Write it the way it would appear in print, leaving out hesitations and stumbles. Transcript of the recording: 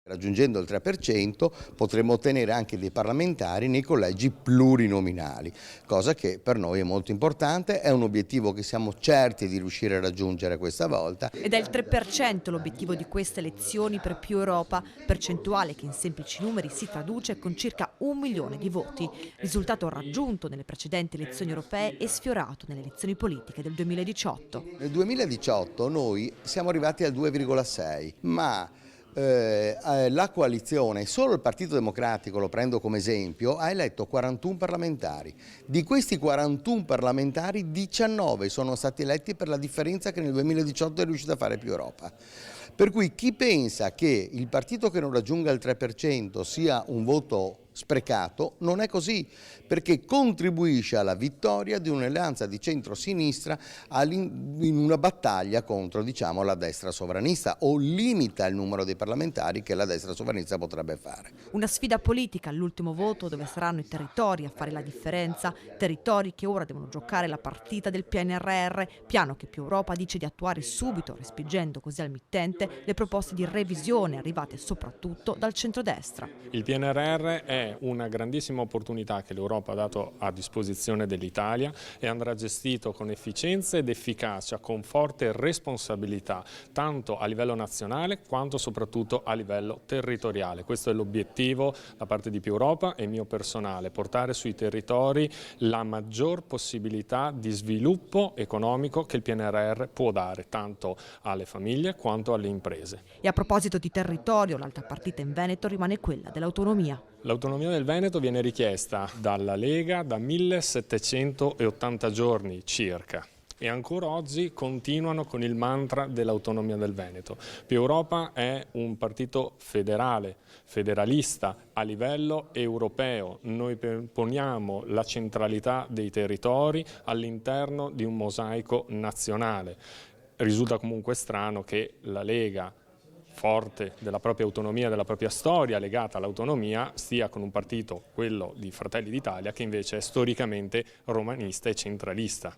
Raggiungendo il 3% potremo ottenere anche dei parlamentari nei collegi plurinominali, cosa che per noi è molto importante, è un obiettivo che siamo certi di riuscire a raggiungere questa volta. Ed è il 3% l'obiettivo di queste elezioni per Più Europa, percentuale che in semplici numeri si traduce con circa 1 milione di voti, risultato raggiunto nelle precedenti elezioni europee e sfiorato nelle elezioni politiche del 2018. Nel 2018 noi siamo arrivati al 2,6, ma la coalizione, solo il Partito Democratico, lo prendo come esempio, ha eletto 41 parlamentari. Di questi 41 parlamentari 19 sono stati eletti per la differenza che nel 2018 è riuscito a fare Più Europa. Per cui chi pensa che il partito che non raggiunga il 3% sia un voto sprecato, non è così, perché contribuisce alla vittoria di un'alleanza di centro-sinistra in una battaglia contro, diciamo, la destra sovranista, o limita il numero dei parlamentari che la destra sovranista potrebbe fare. Una sfida politica all'ultimo voto dove saranno i territori a fare la differenza, territori che ora devono giocare la partita del PNRR, piano che Più Europa dice di attuare subito, respingendo così al mittente le proposte di revisione arrivate soprattutto dal centrodestra. Il PNRR è una grandissima opportunità che l'Europa ha dato a disposizione dell'Italia e andrà gestito con efficienza ed efficacia, con forte responsabilità, tanto a livello nazionale quanto soprattutto a livello territoriale. Questo è l'obiettivo da parte di Più Europa e mio personale, portare sui territori la maggior possibilità di sviluppo economico che il PNRR può dare, tanto alle famiglie quanto alle imprese. E a proposito di territorio, l'altra partita in Veneto rimane quella dell'autonomia. L'autonomia del Veneto viene richiesta dalla Lega da 1780 giorni circa e ancora oggi continuano con il mantra dell'autonomia del Veneto. Più Europa è un partito federale, federalista a livello europeo. Noi poniamo la centralità dei territori all'interno di un mosaico nazionale. Risulta comunque strano che la Lega, forte della propria autonomia, della propria storia legata all'autonomia, stia con un partito, quello di Fratelli d'Italia, che invece è storicamente romanista e centralista.